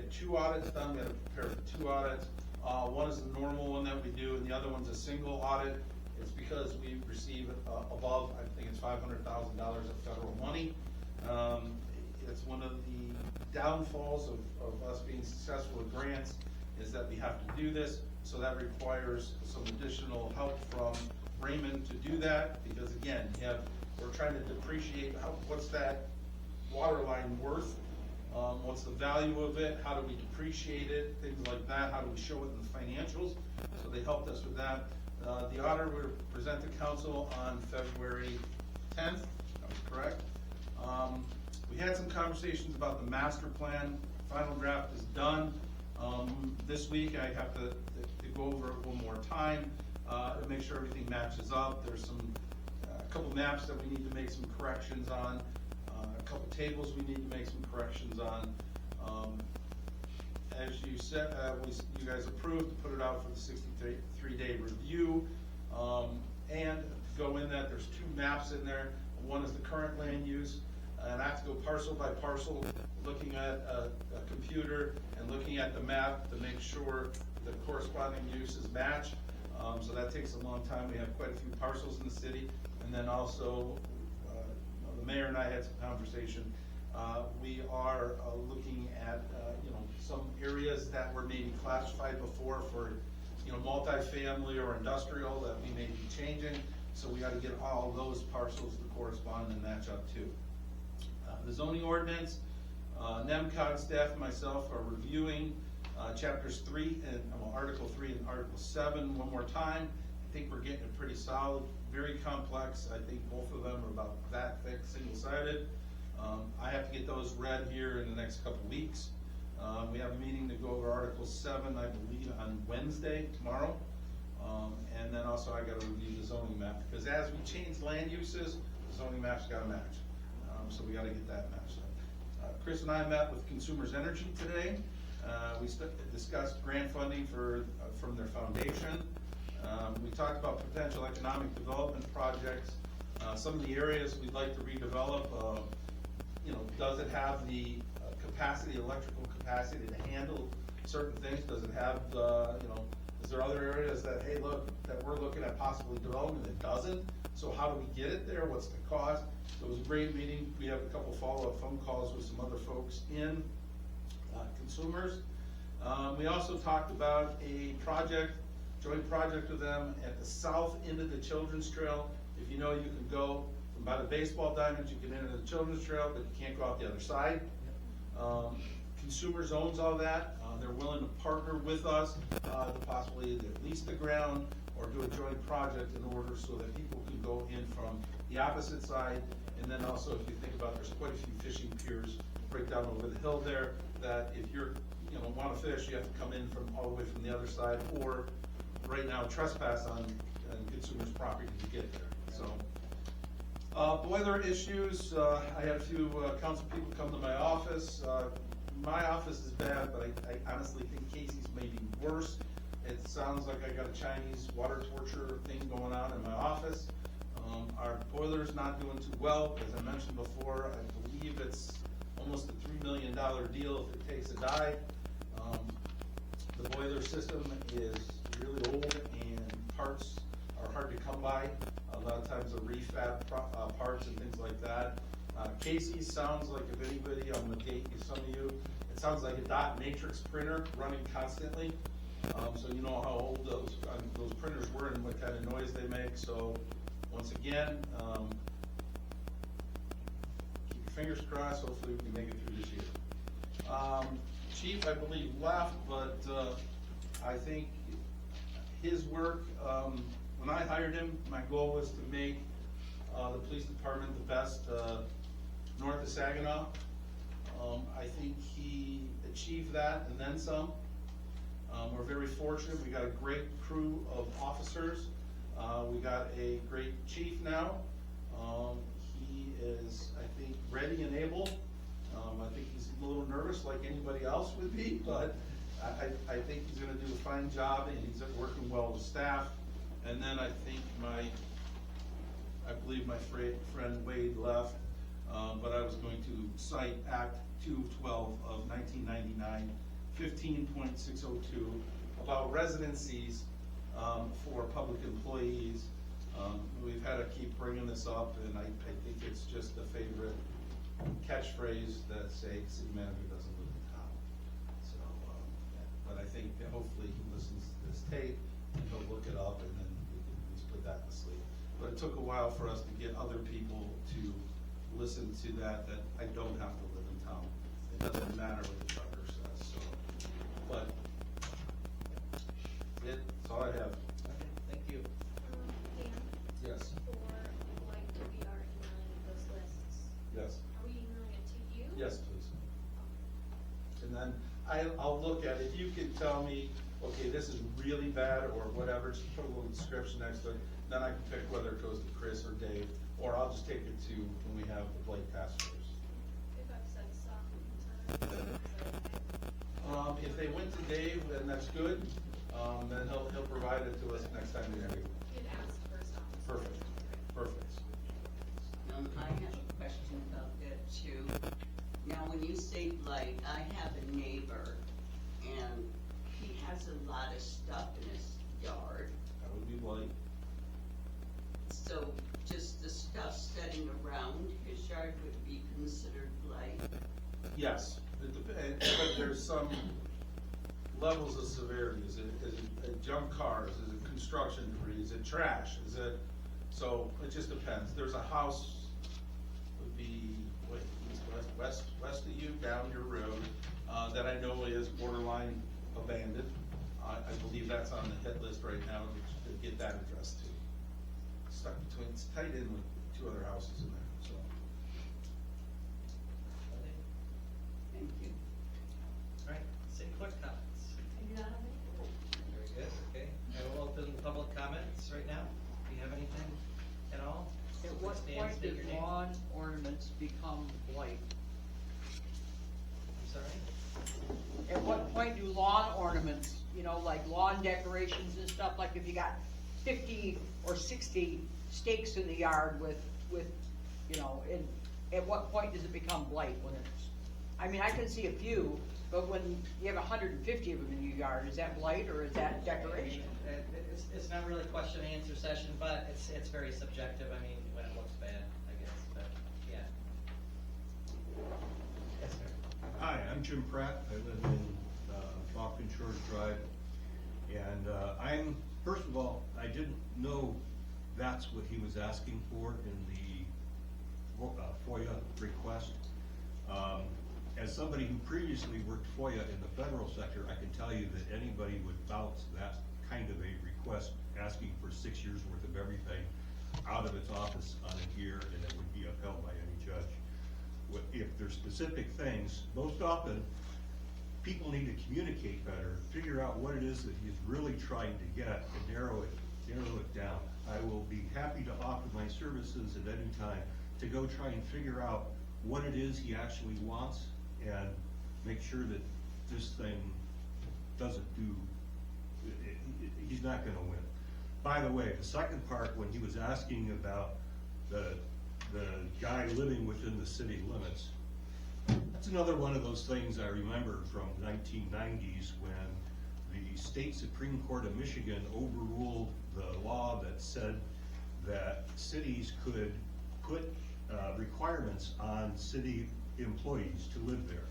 get 2 audits done. We had to prepare for 2 audits. One is the normal one that we do, and the other one's a single audit. It's because we receive above, I think it's $500,000 of federal money. It's one of the downfalls of us being successful with grants is that we have to do this. So that requires some additional help from Raymond to do that, because again, we're trying to depreciate what's that water line worth, what's the value of it, how do we depreciate it, things like that, how do we show it in the financials. So they helped us with that. The auditor will present to council on February 10th, that was correct. We had some conversations about the master plan. Final draft is done. This week I have to go over it one more time to make sure everything matches up. There's a couple maps that we need to make some corrections on, a couple tables we need to make some corrections on. As you said, you guys approved to put it out for the 63-day review, and to go in that, there's 2 maps in there. One is the current land use, and I have to go parcel by parcel, looking at a computer and looking at the map to make sure the corresponding uses match. So that takes a long time. We have quite a few parcels in the city, and then also the mayor and I had some conversation. We are looking at some areas that were maybe classified before for multifamily or industrial that we may be changing. So we got to get all those parcels to correspond and match up too. The zoning ordinance, NEMCOG staff and myself are reviewing chapters 3 and Article 3 and Article 7 one more time. I think we're getting it pretty solid, very complex. I think both of them are about that thick, single-sided. I have to get those read here in the next couple weeks. We have a meeting to go over Article 7, I believe, on Wednesday, tomorrow. And then also I got to review the zoning map, because as we change land uses, the zoning map's got to match. So we got to get that matched up. Chris and I met with Consumers Energy today. We discussed grant funding from their foundation. We talked about potential economic development projects. Some of the areas we'd like to redevelop, does it have the capacity, electrical capacity to handle certain things? Does it have, is there other areas that, hey, look, that we're looking at possibly developing that doesn't? So how do we get it there? What's the cost? So it was a great meeting. We have a couple follow-up phone calls with some other folks in Consumers. We also talked about a joint project with them at the south end of the Children's Trail. If you know, you can go from by the baseball diamonds, you can enter the Children's Trail, but you can't go out the other side. Consumers owns all that. They're willing to partner with us to possibly either lease the ground or do a joint project in order so that people can go in from the opposite side. And then also, if you think about, there's quite a few fishing piers right down over the hill there, that if you're, want to fish, you have to come in from all the way from the other side, or right now trespass on Consumers' property to get there. So, boiler issues. I had a few council people come to my office. My office is bad, but I honestly think Casey's may be worse. It sounds like I got a Chinese water torture thing going on in my office. Our boiler's not doing too well. As I mentioned before, I believe it's almost a $3 million deal if it takes a dive. The boiler system is really old and parts are hard to come by. A lot of times the refab parts and things like that. Casey's sounds like, if anybody, I'm going to date you, some of you, it sounds like a dot matrix printer running constantly. So you know how old those printers were and what kind of noise they make. So once again, keep your fingers crossed. Hopefully we can make it through this year. Chief, I believe, left, but I think his work, when I hired him, my goal was to make the police department the best north of Saginaw. I think he achieved that and then some. We're very fortunate. We got a great crew of officers. We got a great chief now. He is, I think, ready and able. I think he's a little nervous like anybody else would be, but I think he's going to do a fine job, and he's working well with staff. And then I think I believe my friend Wade left, but I was going to cite Act 212 of 1999 15.602 about residencies for public employees. We've had to keep bringing this up, and I think it's just a favorite catchphrase that say city manager doesn't live in town. So, but I think that hopefully he listens to this tape and he'll look it up, and then we can at least put that to sleep. But it took a while for us to get other people to listen to that I don't have to live in town. It doesn't matter what the charter says, so. But that's all I have. Okay, thank you. Dan, Yes. for like we are emailing those lists, Yes. are we emailing it to you? Yes, please. And then I'll look at it. You can tell me, okay, this is really bad or whatever, just put a little description next to it. Then I can pick whether it goes to Chris or Dave, or I'll just take it to when we have the Blake task force. If I've said something, If they went to Dave, then that's good. Then he'll provide it to us next time we interview. you'd ask for something. Perfect. Perfect. I have a question about that too. Now, when you say blight, I have a neighbor and he has a lot of stuff in his yard. That would be Blake. So just the stuff sitting around his yard would be considered blight? Yes, but there's some levels of severity. Is it junk cars? Is it construction debris? Is it trash? Is it, so it just depends. There's a house, would be, what, east, west of you, down your road, that I know is borderline abandoned. I believe that's on the hit list right now to get that addressed too. Stuck between, it's tied in with two other houses in there, so. Okay. Thank you. All right, city clerk comments. I do not have any. Very good, okay. I will open public comments right now. Do you have anything at all? At what Stand, point state did your name. lawn ornaments become blight? I'm sorry? At what point do lawn ornaments, like lawn decorations and stuff, like if you got 50 or 60 stakes in the yard with, at what point does it become blight when it's, I mean, I can see a few, but when you have 150 of them in your yard, is that blight or is that decoration? It's not really question and answer session, but it's very subjective, I mean, when it looks bad, I guess, but, yeah. Yes, sir. Hi, I'm Jim Pratt. I live in Falcon Shores Drive. And first of all, I didn't know that's what he was asking for in the FOIA request. As somebody who previously worked FOIA in the federal sector, I can tell you that anybody would bounce that kind of a request asking for 6 years worth of everything out of its office on a year, and it would be upheld by any judge. If there's specific things, most often, people need to communicate better, figure out what it is that he's really trying to get, and narrow it down. I will be happy to offer my services at any time to go try and figure out what it is he actually wants and make sure that this thing doesn't do, he's not gonna win. By the way, the second part, when he was asking about the guy living within the city limits, that's another one of those things I remember from 1990s when the state Supreme Court of Michigan overruled the law that said that cities could put requirements on city employees to live there.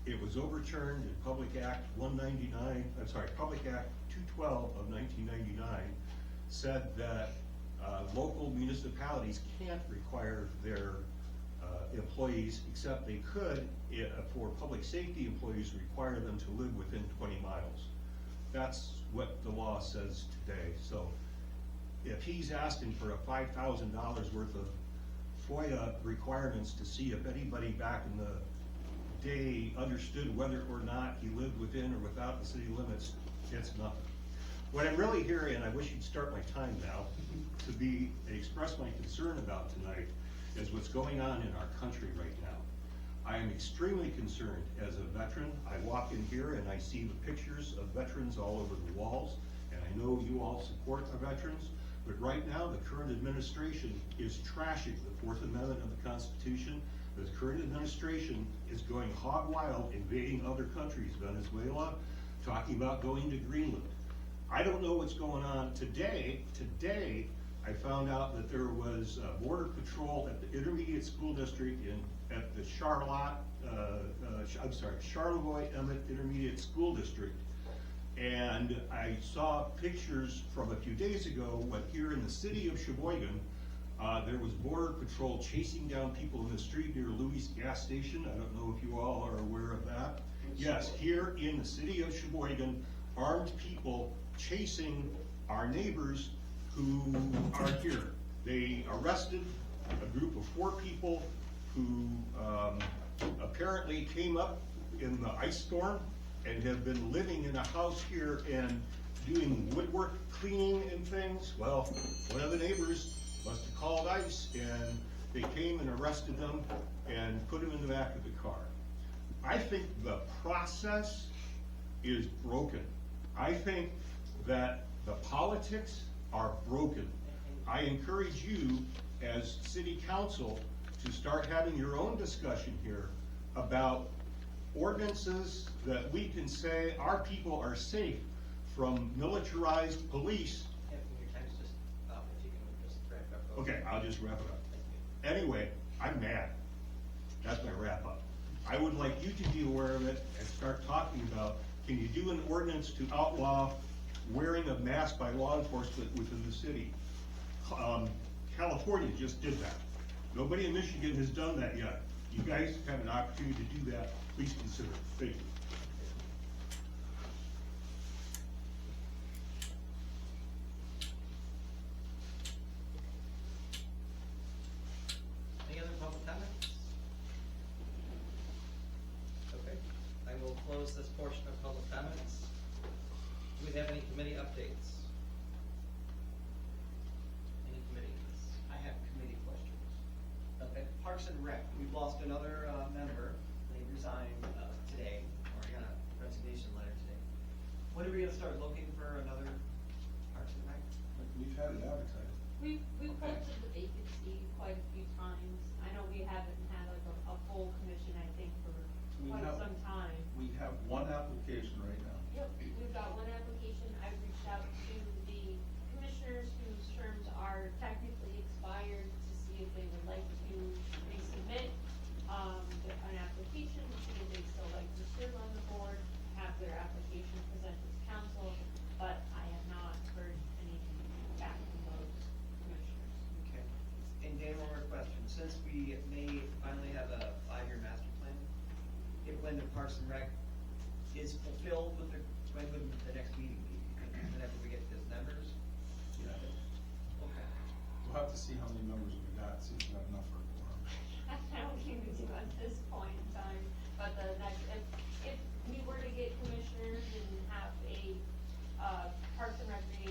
It was overturned in Public Act 212 of 1999, said that local municipalities can't require their employees, except they could, for public safety employees, require them to live within 20 miles. That's what the law says today. So if he's asking for a $5,000 worth of FOIA requirements to see if anybody back in the day understood whether or not he lived within or without the city limits, it's nothing. What I'm really here, and I wish you'd start my time now, to express my concern about tonight is what's going on in our country right now. I am extremely concerned as a veteran. I walk in here and I see the pictures of veterans all over the walls, and I know you all support our veterans, but right now the current administration is trashing the Fourth Amendment of the Constitution. the current administration is going hog wild, invading other countries, Venezuela, talking about going to Greenland. I don't know what's going on. Today, I found out that there was border patrol at the intermediate school district at the Charlevoix Emmett Intermediate School District. And I saw pictures from a few days ago when here in the city of Cheboygan, there was border patrol chasing down people in the street near Louis gas station. I don't know if you all are aware of that. Yes, here in the city of Cheboygan, armed people chasing our neighbors who are here. They arrested a group of 4 people who apparently came up in the ice storm and have been living in a house here and doing woodwork cleaning and things. Well, one of the neighbors must have called ICE and they came and arrested them and put them in the back of the car. I think the process is broken. I think that the politics are broken. I encourage you as city council to start having your own discussion here about ordinances that we can say our people are safe from militarized police. Your time's just up, if you can just wrap up. Okay, I'll just wrap it up. Anyway, I'm mad. That's my wrap up. I would like you to be aware of it and start talking about, can you do an ordinance to outlaw wearing a mask by law enforcement within the city? California just did that. Nobody in Michigan has done that yet. You guys have an opportunity to do that. Please consider it. Thank you. Any other public comments? Okay, I will close this portion of public comments. Do we have any committee updates? Any committees? I have committee questions. Okay. Parks and Rec, we've lost another member. They resigned today, or got a resignation letter today. When are we gonna start looking for another Parks and Rec? We've had it advertised. We've posted the vacancy quite a few times. I know we haven't had like a full commission, I think, for We quite have- some time. We have one application right now. Yep, we've got one application. I've reached out to the commissioners whose terms are technically expired to see if they would like to resubmit, an application, see if they still like to serve on the board, have their application presented to council, but I have not heard anything back from those commissioners. Okay. And Dan, one more question. Since we may finally have a 5-year master plan, when the Parks and Rec is fulfilled with when would the next meeting be? Whenever we get those numbers? Yeah. Okay. We'll have to see how many members we got, see if we have enough for